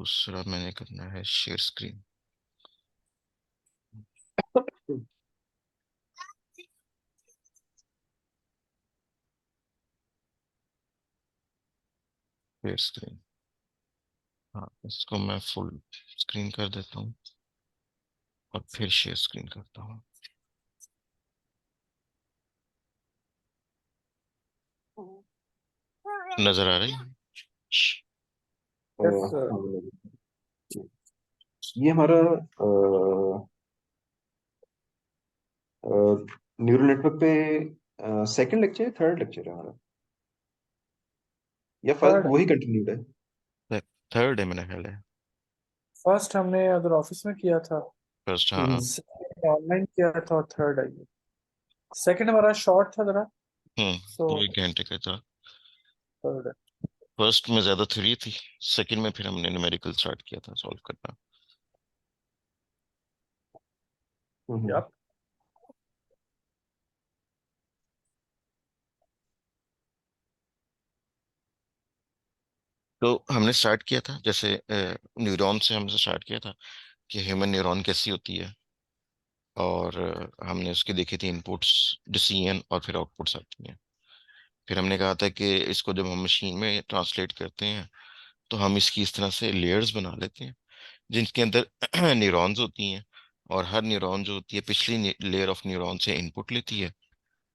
दूसरा मैंने करना है शेयर स्क्रीन। Share screen. हाँ, इसको मैं फुल स्क्रीन कर देता हूँ और फिर शेयर स्क्रीन करता हूँ। नजर आ रही है? Yes sir. हाँ, ये हमारा न्यूरल नेटवर्क पे सेकंड लेक्चर है, थर्ड लेक्चर है हमारा, या फर्स्ट थर्ड। वही कंटिन्यूड है? थर्ड है मेरा ख्याल है। फर्स्ट हमने अगर ऑफिस में किया था, फर्स्ट, हाँ। हम्म। सेकंड ऑनलाइन किया था और थर्ड है ये। सेकंड हमारा शॉर्ट था जरा, सो वो 1 घंटे का था। थर्ड है। फर्स्ट में ज्यादा थ्योरी थी। सेकंड में फिर हमने न्यूमेरिकल स्टार्ट किया था सॉल्व करना। हम्म। यप। तो हमने स्टार्ट किया था जैसे न्यूरॉन से हमने स्टार्ट किया था कि ह्यूमन न्यूरॉन कैसी होती है। और हमने उसकी देखी थी इनपुट्स, डिसीजन, और फिर आउटपुट्स आती हैं। फिर हमने कहा था कि इसको जब हम मशीन में ट्रांसलेट करते हैं तो हम इसकी इस तरह से लेयर्स बना लेते हैं जिनके अंदर न्यूरॉन्स होती हैं। और हर न्यूरॉन जो होती है पिछली लेयर ऑफ न्यूरॉन से इनपुट लेती है,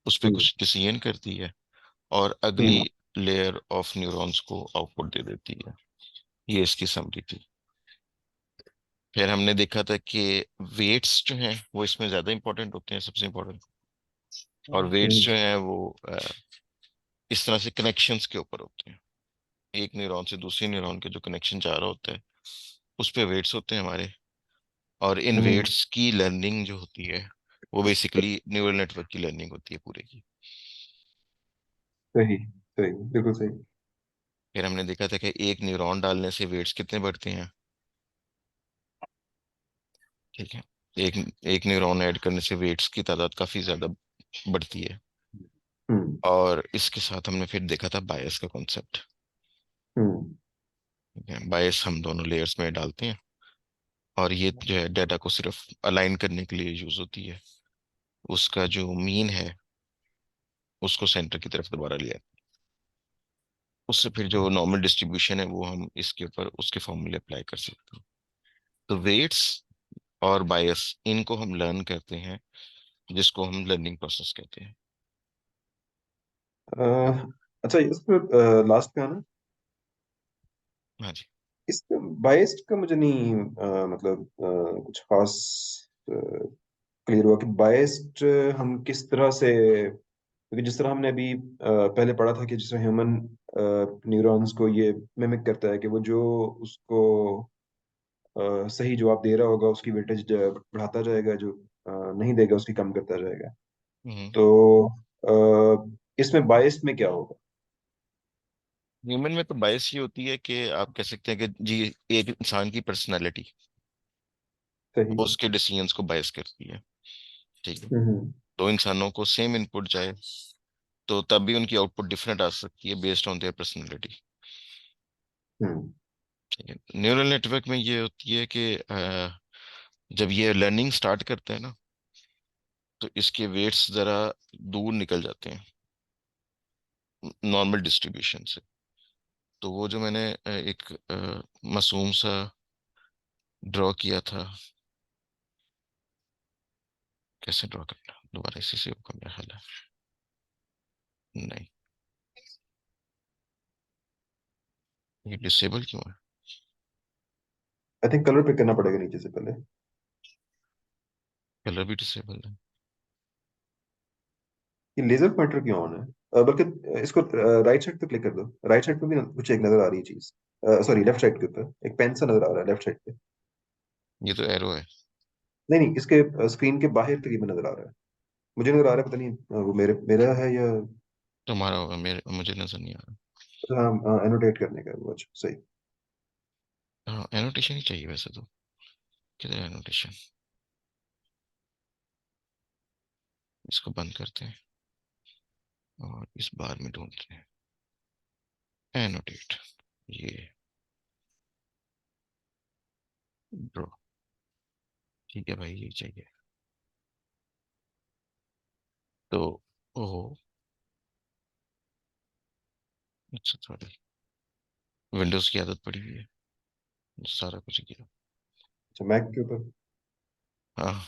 उस पर हम्म। कुछ डिसीजन करती है, और अगली हम्म। लेयर ऑफ न्यूरॉन्स को आउटपुट दे देती है। ये इसकी समरी थी। फिर हमने देखा था कि वेट्स जो हैं वो इसमें ज्यादा इंपॉर्टेंट होते हैं, सबसे इंपॉर्टेंट। और वेट्स हम्म। जो हैं वो इस तरह से कनेक्शंस के ऊपर होते हैं। एक न्यूरॉन से दूसरे न्यूरॉन के जो कनेक्शन जा रहा होता है उस पे वेट्स होते हैं हमारे। और इन हम्म। वेट्स की लर्निंग जो होती है वो बेसिकली न्यूरल नेटवर्क की लर्निंग होती है पूरे की। सही, सही, बिल्कुल सही। फिर हमने देखा था कि एक न्यूरॉन डालने से वेट्स कितने बढ़ते हैं। ठीक है। एक एक न्यूरॉन ऐड करने से वेट्स की तादाद काफी ज्यादा बढ़ती है। हम्म। और इसके साथ हमने फिर देखा था बायस का कॉन्सेप्ट। हम्म। ठीक है, बायस हम दोनों लेयर्स में डालते हैं और ये जो है डाटा को सिर्फ अलाइन करने के लिए यूज होती है। उसका जो मीन है उसको सेंटर की तरफ दोबारा लिया। उससे फिर जो नॉर्मल डिस्ट्रीब्यूशन है वो हम इसके ऊपर उसके फॉर्मूले अप्लाई कर सकते हैं। तो वेट्स और बायस इनको हम लर्न करते हैं, जिसको हम लर्निंग प्रोसेस कहते हैं। अच्छा, इस पर लास्ट पे आना। हाँ जी। इस बाइस्ड का मुझे नहीं मतलब कुछ खास क्लियर हुआ कि बाइस्ड हम किस तरह से, क्योंकि जिस तरह हमने अभी पहले पढ़ा था कि जिस तरह ह्यूमन न्यूरॉन्स को ये मिमिक करता है कि वो जो उसको सही जवाब दे रहा होगा उसकी वेटेज बढ़ाता जाएगा, जो नहीं देगा उसकी कम करता जाएगा। हम्म। तो इसमें बाइस्ड में क्या होगा? ह्यूमन में तो बायस ये होती है कि आप कह सकते हैं कि जी, एक इंसान की पर्सनालिटी सही। उसके डिसीजंस को बायस करती है। ठीक है। हम्म। दो इंसानों को सेम इनपुट जाए तो तब भी उनकी आउटपुट डिफरेंट आ सकती है बेस्ड ऑन देयर पर्सनालिटी। हम्म। ठीक है। न्यूरल नेटवर्क में ये होती है कि जब ये लर्निंग स्टार्ट करते हैं ना तो इसके वेट्स जरा दूर निकल जाते हैं नॉर्मल डिस्ट्रीब्यूशन से। तो वो जो मैंने एक मासूम सा ड्रॉ किया था, कैसे ड्रॉ करना दोबारा, इसी से होगा मेरा ख्याल है। नहीं, ये डिसेबल क्यों है? आई थिंक कलर पिक करना पड़ेगा नीचे से पहले। कलर भी डिसेबल है। ये लेजर पॉइंटर क्यों ऑन है? बल्कि इसको राइट साइड पे क्लिक कर दो। राइट साइड पे भी कुछ एक नजर आ रही है चीज। सॉरी, लेफ्ट साइड के ऊपर एक पेन सा नजर आ रहा है लेफ्ट साइड पे। ये तो एरो है। नहीं नहीं, इसके स्क्रीन के बाहर तकरीबन नजर आ रहा है। मुझे नजर आ रहा है, पता नहीं वो मेरा है या। तुम्हारा होगा, मेरे मुझे नजर नहीं आ रहा। हाँ, एनोटेट करने का वो, अच्छा सही। हाँ, एनोटेशन ही चाहिए वैसे तो। किधर एनोटेशन? इसको बंद करते हैं और इस बार में ढूंढते हैं एनोटेट। ये ड्रॉ। ठीक है भाई, ये चाहिए। तो ओहो, अच्छा सॉरी, विंडोज की आदत पड़ी हुई है, सारा कुछ किया। अच्छा, मैक के ऊपर। हाँ,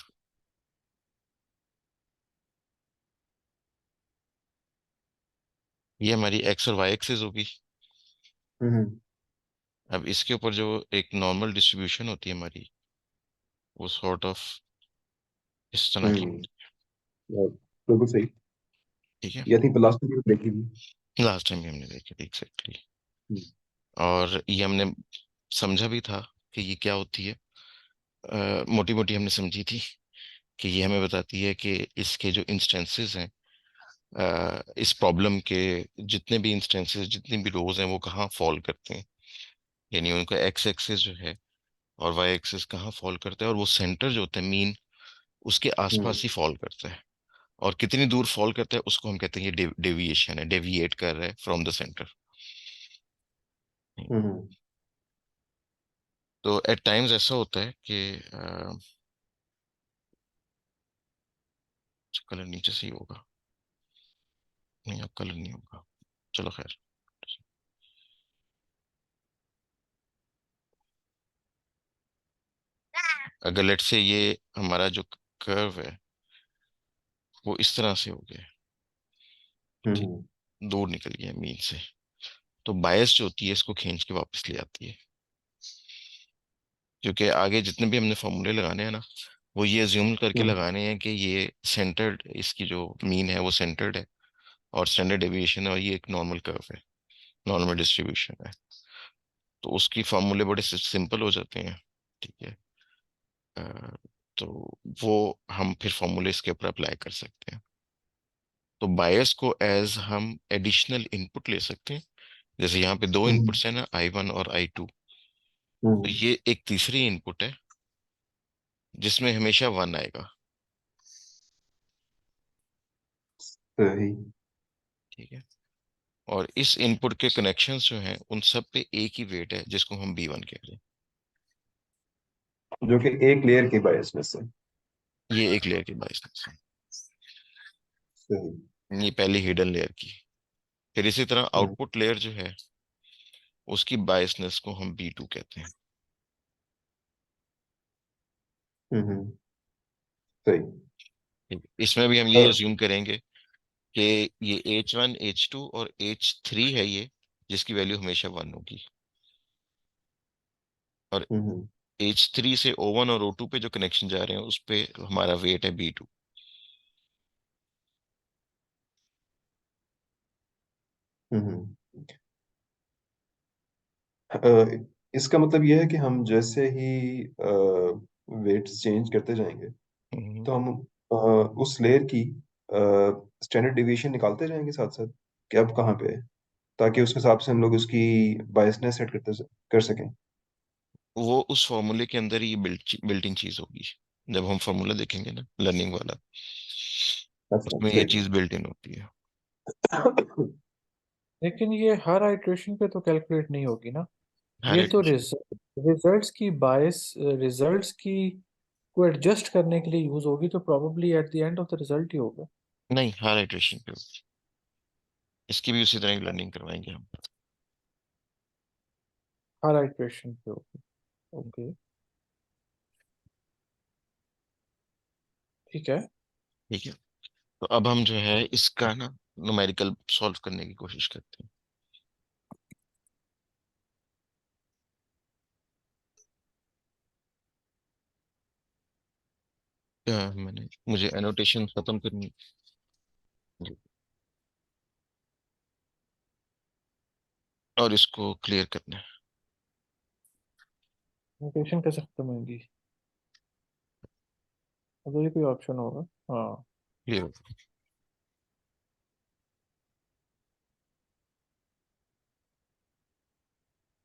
ये हमारी एक्स और वाई एक्सिस होगी। हम्म। अब इसके ऊपर जो एक नॉर्मल डिस्ट्रीब्यूशन होती है हमारी, वो सॉर्ट ऑफ इस तरह की हम्म। होती बिल्कुल सही। है। ठीक है, ये थी लास्ट में देखी थी। लास्ट टाइम भी हमने देखी थी एग्जैक्टली। हम्म। और ये हमने समझा भी था कि ये क्या होती है, मोटी मोटी हमने समझी थी कि ये हमें बताती है कि इसके जो इंस्टेंसेस हैं, इस प्रॉब्लम के जितने भी इंस्टेंसेस, जितनी भी रोज हैं, वो कहाँ फॉल करते हैं। यानी उनका एक्स एक्सिस जो है और वाई एक्सिस कहाँ फॉल करता है, और वो सेंटर जो होता है मीन, उसके आसपास हम्म। ही फॉल करता है। और कितनी दूर फॉल करता है उसको हम कहते हैं ये डेविएशन है, डेविएट कर रहा है फ्रॉम द सेंटर। हम्म। तो एट टाइम्स ऐसा होता है कि कलर नीचे से ही होगा, नहीं अब कलर नहीं होगा, चलो खैर। अगर लेट से ये हमारा जो कर्व है वो इस तरह से हो गया, ठीक, हम्म। दूर निकल गया मीन से, तो बायस जो होती है इसको खींच के वापस ले आती है। क्योंकि आगे जितने भी हमने फॉर्मूले लगाने हैं ना, वो ये अज्यूम करके हम्म। लगाने हैं कि ये सेंटर्ड, इसकी जो मीन है वो सेंटर्ड है, और स्टैंडर्ड डेविएशन है, और ये एक नॉर्मल कर्व है, नॉर्मल डिस्ट्रीब्यूशन है। तो उसकी फॉर्मूले बड़े सिंपल हो जाते हैं। ठीक है, अ, तो वो हम फिर फॉर्मूले इसके ऊपर अप्लाई कर सकते हैं। तो बायस को एज हम एडिशनल इनपुट ले सकते हैं। जैसे यहाँ पे दो हम्म। इनपुट्स हैं ना, आई 1 और आई 2, तो हम्म। ये एक तीसरी इनपुट है जिसमें हमेशा 1 आएगा। सही। ठीक है, और इस इनपुट के कनेक्शंस जो हैं उन सब पे एक ही वेट है, जिसको हम B1 कह रहे हैं। जो कि एक लेयर की बायस में से। ये एक लेयर की बायसनेस सही। है, ये पहली हिडन लेयर की। फिर इसी तरह हम्म। आउटपुट लेयर जो है उसकी बायसनेस को हम B2 कहते हैं। हम्म। सही। ठीक है? इसमें भी हम ये और अज्यूम करेंगे कि ये H1 H2 और H3 है ये, जिसकी वैल्यू हमेशा 1 होगी। और हम्म। H3 से O1 और O2 पे जो कनेक्शन जा रहे हैं उस पे हमारा वेट है B2। हम्म। अ, इसका मतलब यह है कि हम जैसे ही वेट्स चेंज करते जाएंगे, हम्म, तो हम उस लेयर की स्टैंडर्ड डिवीएशन निकालते जाएंगे साथ साथ, कि अब कहाँ पे है, ताकि उसके हिसाब से हम लोग उसकी बायसनेस सेट कर सकें। वो उस फॉर्मूले के अंदर ही बिल्ट इन चीज होगी। जब हम फॉर्मूला देखेंगे ना लर्निंग वाला, अच्छा, उसमें ये सही। चीज बिल्ट इन होती है। लेकिन ये हर आइट्रेशन पे तो कैलकुलेट नहीं होगी ना। हर ये तो इटरेशन, रिजल्ट्स की बायस, रिजल्ट्स की को एडजस्ट करने के लिए यूज होगी, तो probably at the end of the result ही होगा। नहीं हर इटरेशन पे होगी। इसकी भी उसी तरह की लर्निंग करवाएंगे हम। हर आइट्रेशन पे होगी। ओके, ठीक है। ठीक है, तो अब हम जो है इसका ना न्यूमेरिकल सॉल्व करने की कोशिश करते हैं। मैंने मुझे एनोटेशन खत्म करनी है और इसको क्लियर करना है। नोटेशन कैसे खत्म होगी? अगर ये कोई ऑप्शन होगा। हाँ। क्लियर।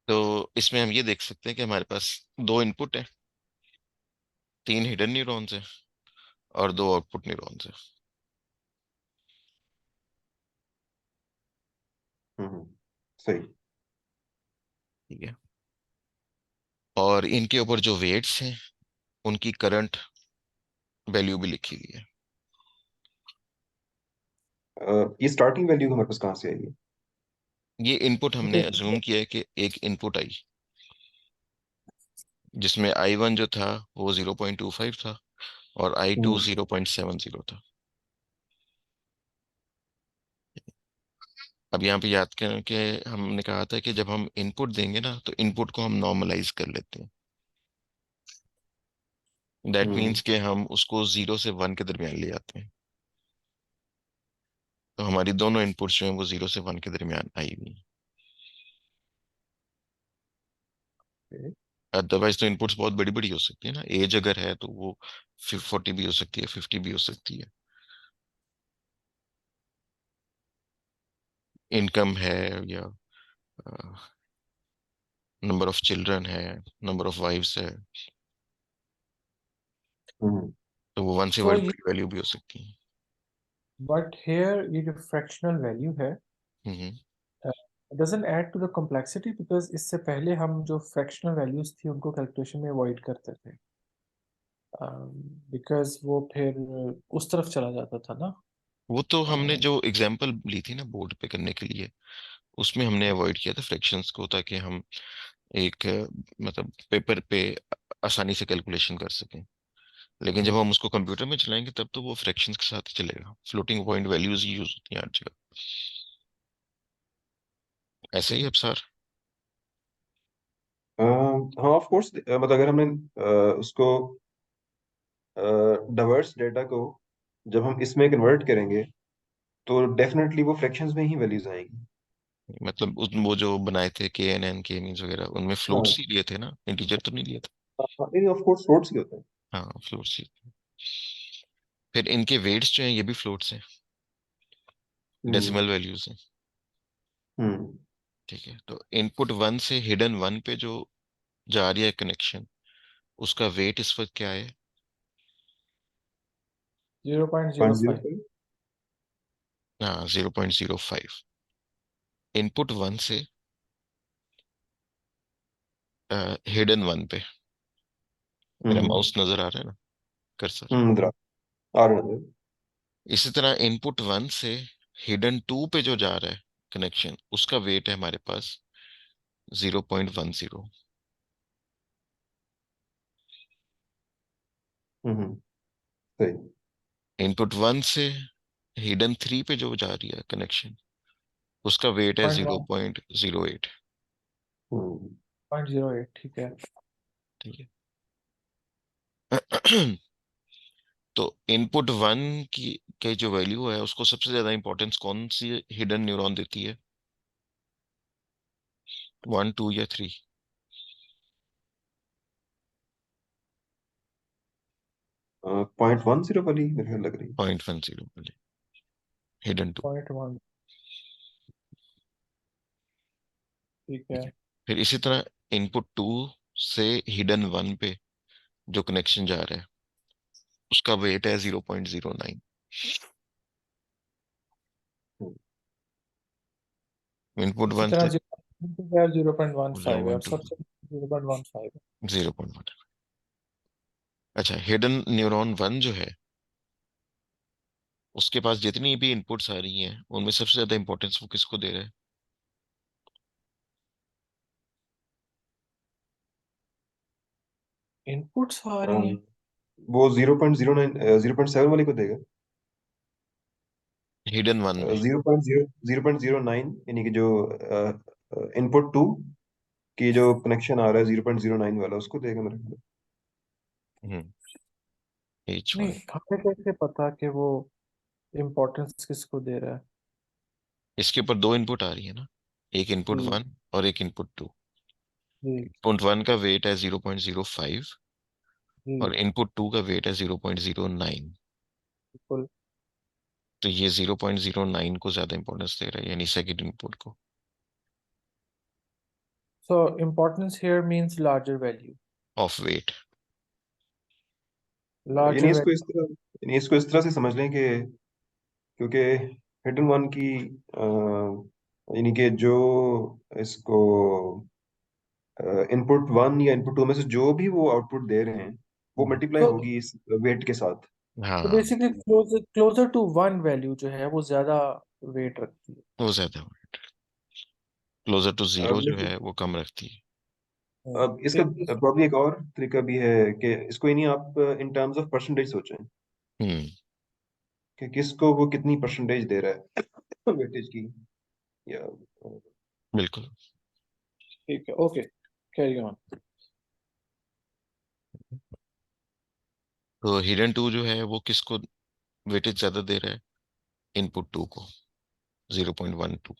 तो इसमें हम ये देख सकते हैं कि हमारे पास दो इनपुट है, तीन हिडन न्यूरॉन्स है और दो आउटपुट न्यूरॉन्स है। हम्म। सही। ठीक है, और इनके ऊपर जो वेट्स हैं उनकी करंट वैल्यू भी लिखी हुई है। ये स्टार्टिंग वैल्यू हमारे पास कहाँ से आई है? ये इनपुट हमने Okay. अज्यूम किया है कि एक इनपुट आई, जिसमें I1 जो था वो 0.25 था और I2 हम्म 0.70 था। अब यहाँ पे याद करें कि हमने कहा था कि जब हम इनपुट देंगे ना तो इनपुट को हम नॉर्मलाइज कर लेते हैं। दैट हम्म मीन्स कि हम उसको 0 से 1 के दरमियान ले आते हैं। तो हमारी दोनों इनपुट्स जो हैं वो 0 से 1 के दरमियान आई हुई हैं। Okay. अदरवाइज तो इनपुट्स बहुत बड़ी बड़ी हो सकती है ना, एज अगर है तो वो 40 भी हो सकती है, 50 भी हो सकती है। इनकम है, या नंबर ऑफ चिल्ड्रन है, नंबर ऑफ वाइफ्स है, हम्म तो वो 1 से So बड़ी ये बड़ी वैल्यू भी हो सकती है। but here ये जो fractional value है हम्म। it doesn't add to the complexity because इससे पहले हम जो fractional values थी उनको calculation में avoid करते थे because वो फिर उस तरफ चला जाता था ना। वो तो हमने अ, जो एग्जांपल ली थी ना बोर्ड पे करने के लिए, उसमें हमने अवॉइड किया था फ्रैक्शंस को, ताकि हम एक मतलब पेपर पे आसानी से कैलकुलेशन कर सकें। लेकिन जब हम उसको कंप्यूटर में चलाएंगे तब तो वो फ्रैक्शंस के साथ ही चलेगा, फ्लोटिंग पॉइंट वैल्यूज ही यूज होती हैं हर जगह। ऐसे ही अब सर। हाँ ऑफ कोर्स, मतलब अगर हमने उसको डाइवर्स डेटा को जब हम इसमें कन्वर्ट करेंगे तो डेफिनेटली वो फ्रैक्शंस में ही वैल्यूज आएंगी। मतलब वो जो बनाए थे के एन एन के मीन्स वगैरह, उनमें हाँ फ्लोट्स ही लिए थे ना, इंटीजर तो नहीं लिए थे। हाँ, नहीं ऑफ कोर्स फ्लोट्स ही होते हैं। हाँ फ्लोट्स ही। फिर इनके वेट्स जो हैं ये भी फ्लोट्स हैं, हम्म डेसिमल वैल्यूज हैं। हम्म ठीक है, तो इनपुट 1 से हिडन 1 पे जो जा रही है कनेक्शन, उसका वेट इस वक्त क्या है? Point zero 0.05। फाइव हाँ 0.05। इनपुट 1 से हिडन 1 पे। मेरा हम्म माउस नजर आ रहा है ना, कर्सर? इधर आ रहे हैं। इसी तरह इनपुट 1 से हिडन 2 पे जो जा रहा है कनेक्शन, उसका वेट है हमारे पास 0.10। हम्म सही। इनपुट 1 से हिडन 3 पे जो जा रही है कनेक्शन, उसका वेट है point zero one point zero eight hmm 0.08 ठीक है। ठीक है। तो इनपुट 1 की जो वैल्यू है उसको सबसे ज्यादा इंपॉर्टेंस कौन सी हिडन न्यूरॉन देती है? 1, 2 या 3? 0.10 वाली मेरे ख्याल लग रही है। 0.10 वाले, हिडन 2। 0.1 ठीक ठीक है। है। फिर इसी तरह इनपुट 2 से हिडन 1 पे जो कनेक्शन जा रहा है, उसका वेट है 0.09। हम्म, इनपुट इसी 1 तरह से 0.15 है और 0.2, सबसे 0.15 है। 0.1। अच्छा, हिडन न्यूरॉन 1 जो है, उसके पास जितनी भी इनपुट्स आ रही हैं उनमें सबसे ज्यादा इंपॉर्टेंस वो किसको दे रहा है? इनपुट्स आ रही अम, हैं। वो 0.09 0.7 वाली को देगा। हिडन 1 में। 0.09 यानी कि जो इनपुट टू की जो कनेक्शन आ रहा है 0.09 वाला उसको देगा मेरे ख्याल हम्म, एच नहीं, 1। हमें कैसे पता कि वो इम्पोर्टेंस किसको दे रहा है? इसके ऊपर दो इनपुट आ रही है ना, एक इनपुट जी 1 और एक इनपुट 2। जी इनपुट 1 का वेट है 0.05 जी और इनपुट 2 का वेट है 0.09। बिल्कुल। तो ये 0.09 को ज्यादा इंपॉर्टेंस दे रहा है, यानी सेकंड इनपुट को। So importance here means larger value. Of weight. है। Larger value. यानी इसको इस तरह से समझ लें कि क्योंकि हिडन वन की यानी कि जो इसको इनपुट वन या इनपुट टू में से जो भी वो आउटपुट दे रहे हैं वो हम्म, मल्टीप्लाई तो होगी इस वेट के साथ। तो हाँ, basically closer to one value जो है वो ज्यादा वेट रखती है। वो ज्यादा, क्लोजर टू जीरो जो लेकिन है वो कम रखती है। अब इसका एक प्रॉब्लम एक और तरीका भी है कि इसको ही नहीं आप इन टर्म्स ऑफ परसेंटेज सोचें हम्म। कि किसको वो कितनी परसेंटेज दे रहा है वेटेज की, या बिल्कुल। ठीक है, ओके, कैरी ऑन। तो हिडन टू जो है वो किसको वेटेज ज्यादा दे रहा है? इनपुट टू को, 0.12।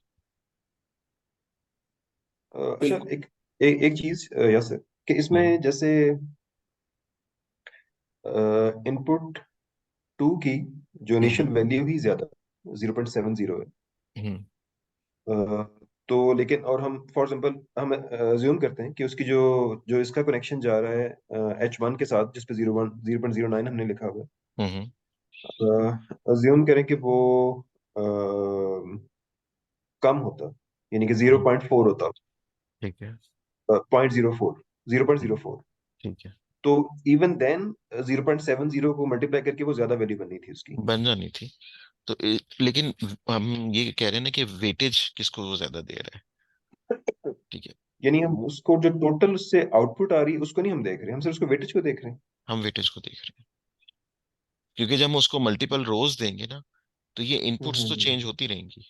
अच्छा, बिल्कुल। एक चीज यस कि हम्म। इसमें जैसे इनपुट टू की जो हम्म। इनिशियल वैल्यू ही ज्यादा 0.70 है। हम्म। अ, तो लेकिन और हम फॉर एग्जांपल हम अज्यूम करते हैं कि उसकी जो जो इसका कनेक्शन जा रहा है H1 के साथ जिस पे 0.09 हमने लिखा हुआ हम्म। है, अज्यूम करें कि वो अ, कम होता, यानी कि हम्म। 0.4 होता, ठीक है। 0.04, जीरो पॉइंट हम्म, जीरो फोर ठीक है। तो इवन देन 0.70 को मल्टीप्लाई करके वो ज्यादा वैल्यू बननी थी उसकी। बन जानी थी। तो लेकिन हम ये कह रहे हैं ना कि वेटेज किसको वो ज्यादा दे रहा है। ठीक है। यानी हम वो उसको जो टोटल उससे आउटपुट आ रही है उसको नहीं हम देख रहे, हम सिर्फ उसको वेटेज को देख रहे हैं। हम वेटेज को देख रहे हैं, क्योंकि जब हम उसको मल्टीपल रोज देंगे ना, तो ये इनपुट्स तो हम्म। चेंज होती रहेंगी,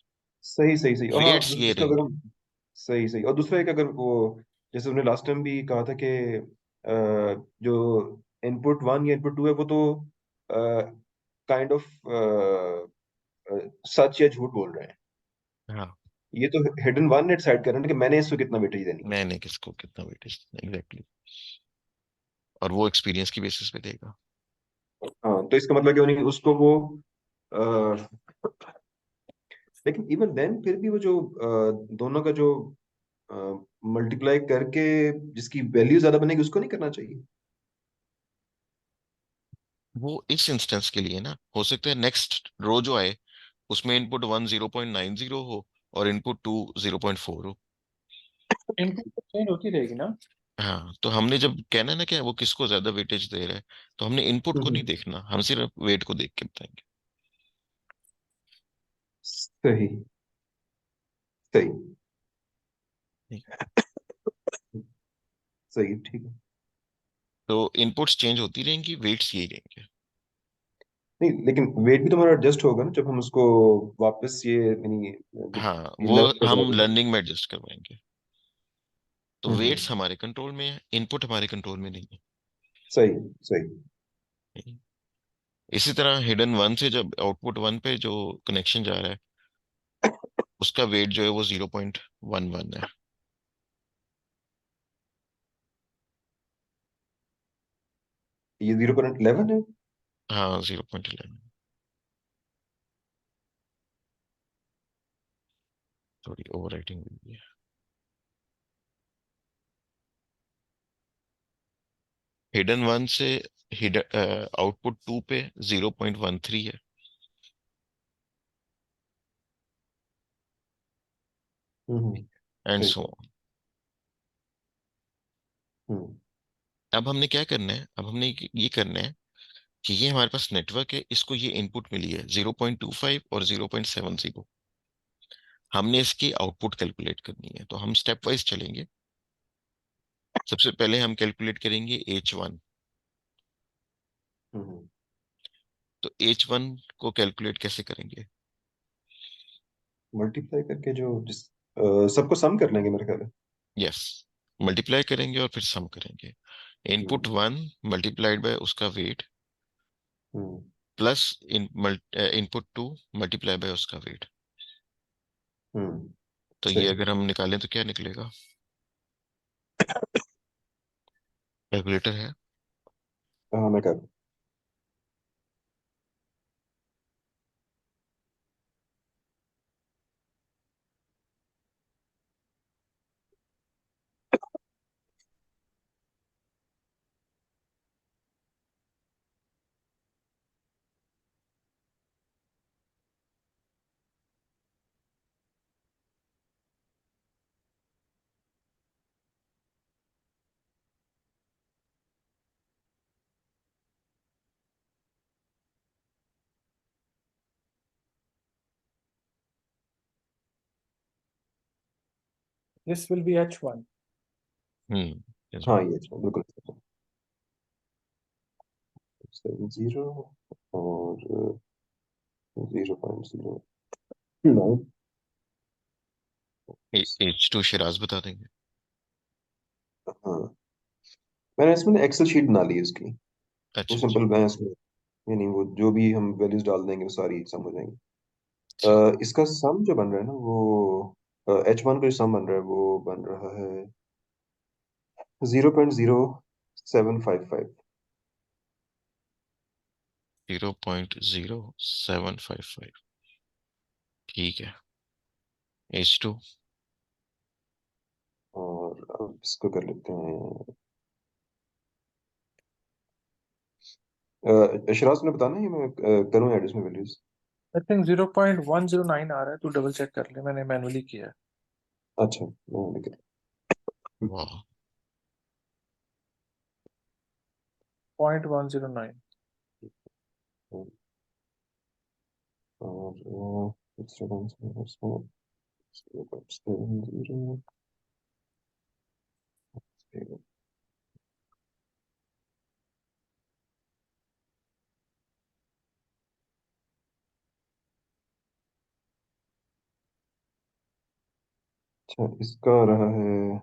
सही सही सही, और हाँ वेट्स ये दूसरा अगर रहेंगे। हम सही सही, और दूसरा एक अगर वो जैसे हमने लास्ट टाइम भी कहा था कि जो इनपुट वन या इनपुट टू है वो तो काइंड ऑफ सच या झूठ बोल रहे हैं। हाँ, ये तो हिडन वन ने डिसाइड कर रहे हैं कि मैंने इसको कितना वेटेज देनी है। मैंने किसको कितना वेटेज, एग्जैक्टली। और वो एक्सपीरियंस की बेसिस पे देगा। हाँ, तो इसका मतलब क्यों नहीं उसको वो अ, लेकिन इवन देन फिर भी वो जो दोनों का जो मल्टीप्लाई करके जिसकी वैल्यू ज्यादा बनेगी उसको नहीं करना चाहिए। वो इस इंस्टेंस के लिए ना, हो सकता है नेक्स्ट रो जो आए उसमें इनपुट वन 0.90 हो और इनपुट टू 0.4 हो। इनपुट चेंज होती रहेगी ना। हाँ, तो हमने जब कहना है ना कि वो किसको ज्यादा वेटेज दे रहा है, तो हमने इनपुट को नहीं हम्म, देखना, हम सिर्फ वेट को देख के बताएंगे। सही सही ठीक। सही, ठीक है। तो इनपुट्स चेंज होती रहेंगी, वेट्स यही रहेंगे। नहीं लेकिन वेट भी तो हमारा एडजस्ट होगा ना जब हम उसको वापस ये यानी जब हाँ, ये वो लेफ्ट पे चला हम जाएगा। लर्निंग में एडजस्ट करवाएंगे। तो वेट्स हम्म, हमारे कंट्रोल में है, इनपुट हमारे कंट्रोल में नहीं सही सही। है। इसी तरह हिडन वन से जब आउटपुट वन पे जो कनेक्शन जा रहा है, उसका वेट जो है वो 0.11 है। ये 0.11 है। हाँ, 0.11। थोड़ी ओवर राइटिंग हुई है। हिडन वन से हिडन आउटपुट टू पे 0.13 है। एंड सही। सो। हम्म अब हमने क्या करना है, अब हमने ये करना है कि ये हमारे पास नेटवर्क है, इसको ये इनपुट मिली है 0.25 और 0.70। हमने इसकी आउटपुट कैलकुलेट करनी है, तो हम स्टेप वाइज चलेंगे। सबसे पहले हम कैलकुलेट करेंगे H1। हम्म। तो H1 को कैलकुलेट कैसे करेंगे? मल्टीप्लाई करके जो जिस सबको सम कर लेंगे मेरे ख्याल है। यस, मल्टीप्लाई करेंगे और फिर सम करेंगे। Input hmm one multiplied by उसका weight, hmm. Plus input two multiply by उसका वेट। हम्म, तो ये सही। अगर हम निकालें तो क्या निकलेगा? कैलकुलेटर है? हाँ मैं कर This will be H1. yes, हाँ ये बिल्कुल 70 और 0.09। H2 शिराज बता देंगे। हाँ मैंने इसमें एक्सेल शीट बना ली है इसकी, वो अच्छा अच्छा। सिंपल मैं इसमें यानी वो जो भी हम वैल्यूज डाल देंगे वो सारी सम हो जाएंगी। ठीक। इसका सम जो बन रहा है ना वो H1 का जो सम बन रहा है वो बन रहा है 0.0755। 0.0755। ठीक है। H2। और अब इसको कर लेते हैं शिराज ने बताना है, ये मैं करूँ ऐड इसमें वैल्यूज। I think 0.109 आ रहा है, तू डबल चेक कर ले, मैंने मैनुअली किया है। अच्छा मैं लिख वाह। 0.109। रहा हूँ। और दूसरा कौन सा है इसमें 0.70। अच्छा इसका रहा है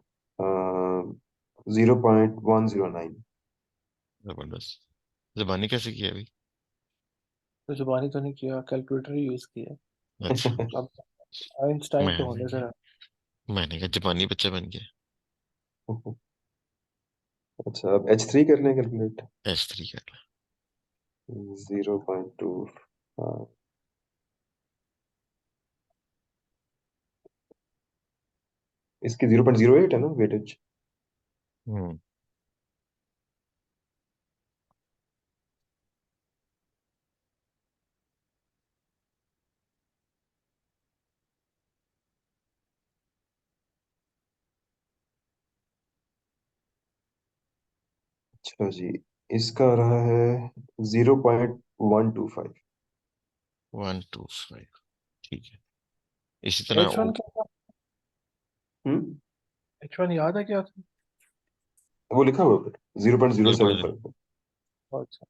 0.109। जबरदस्त। जबानी कैसे किया अभी? तो जुबानी तो नहीं किया, कैलकुलेटर ही यूज किया। अच्छा। अब आइंस्टाइन तो होने मैंने जरा। मैंने कहा जापानी बच्चा बन गया। अच्छा अब H3 कर लें कैलकुलेट। H3 कर 0.2। हाँ इसकी 0.08 है ना वेटेज। ला। अच्छा जी इसका रहा है 0.125। 125। ठीक है। इसी तरह H1 क्या था? हम्म H1 याद है क्या था? वो लिखा हुआ है zero point zero seven 0.0। Five अच्छा,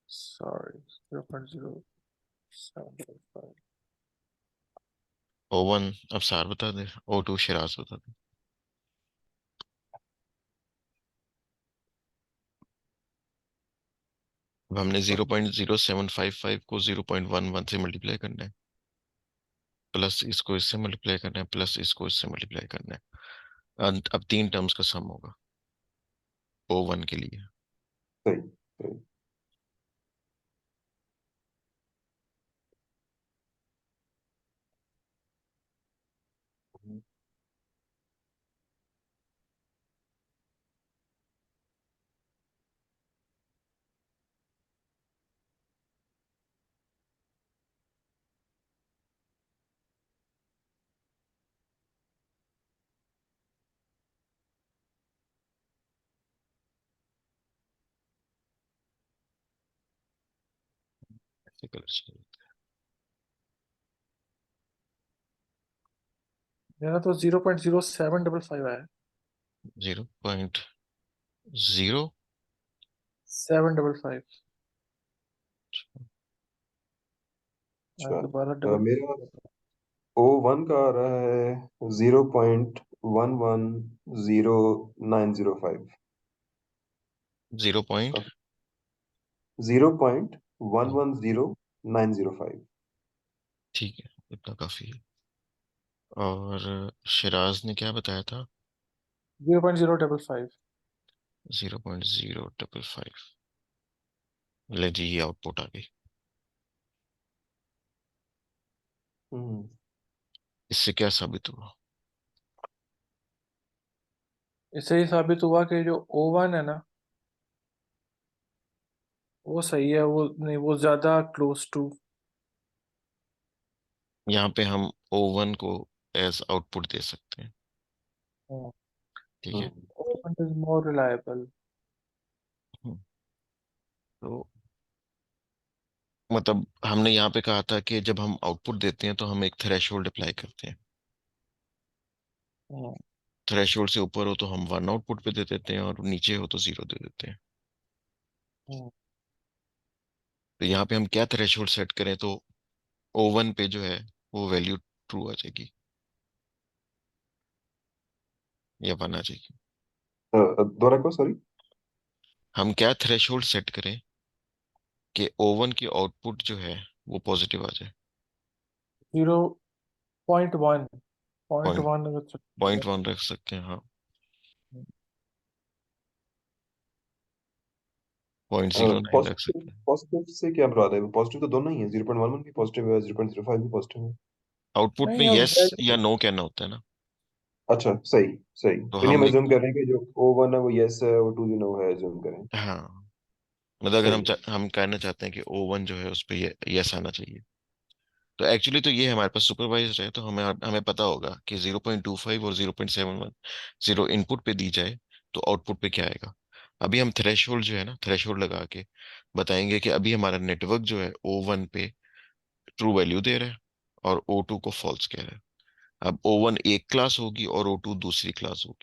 सॉरी, 0.0755। O1 अब सार बता दे, O2 शिराज बता दे। अब हमने 0.0755 को 0.11 से मल्टीप्लाई करना है, प्लस इसको इससे मल्टीप्लाई करना है, प्लस इसको इससे मल्टीप्लाई करना है। अब तीन टर्म्स का सम होगा O1 के लिए। सही सही। ऐसे कलर चाहिए। मेरा तो 0.0755 आया। 0.0। 755। अच्छा दोबारा डबल। मेरा O1 का आ रहा है 0.1100905। 0. 0.1100905। ठीक है, इतना काफी है। और शिराज ने क्या बताया था? 0.055। 0.055। ले जी, ये आउटपुट आ गई। हम्म इससे क्या साबित हुआ? इससे ही साबित हुआ कि जो O1 है ना, वो सही है, वो नहीं, वो ज्यादा क्लोज टू। यहाँ पे हम O1 को एज आउटपुट दे सकते हैं। ठीक है। O1 is more reliable. हम्म, तो मतलब हमने यहाँ पे कहा था कि जब हम आउटपुट देते हैं तो हम एक थ्रेशोल्ड अप्लाई करते हैं। थ्रेशोल्ड से ऊपर हो तो हम 1 आउटपुट पे दे देते हैं, और नीचे हो तो 0 दे देते हैं। हम्म, तो यहाँ पे हम क्या थ्रेशोल्ड सेट करें तो O1 पे जो है वो वैल्यू ट्रू आ जाएगी या 1 आ जाएगी। दोबारा को सॉरी। हम क्या थ्रेशोल्ड सेट करें कि O1 की आउटपुट जो है वो पॉजिटिव आ जाए। 0.1, पॉइंट पॉइंट वन अगर पॉइंट वन रख सकते हैं, हाँ। 0.09 रख पॉजिटिव सकते हैं। पॉजिटिव से क्या मुराद है? पॉजिटिव तो दोनों ही है, 0.11 भी पॉजिटिव है, 0.05 भी पॉजिटिव है। आउटपुट में नहीं, हम यस या नो कहना होता है ना। अच्छा, सही सही। तो तो नहीं, हम हम लिख एज्यूम कर रहे हैं कि जो O1 है वो यस है, वो 2 जो नो है, एज्यूम करें। हाँ, मतलब अगर सही। हम कहना चाहते हैं कि O1 जो है उस पे यस आना चाहिए, तो एक्चुअली तो ये हमारे पास सुपरवाइज्ड है, तो हमें हमें पता होगा कि 0.25 और 0.71 जीरो इनपुट पे दी जाए तो आउटपुट पे क्या आएगा। अभी हम थ्रेशोल्ड जो है ना, थ्रेशोल्ड लगा के बताएंगे कि अभी हमारा नेटवर्क जो है O1 पे ट्रू वैल्यू दे रहा है और O2 को फॉल्स कह रहा है। अब O1 एक क्लास होगी और O2 दूसरी क्लास होगी।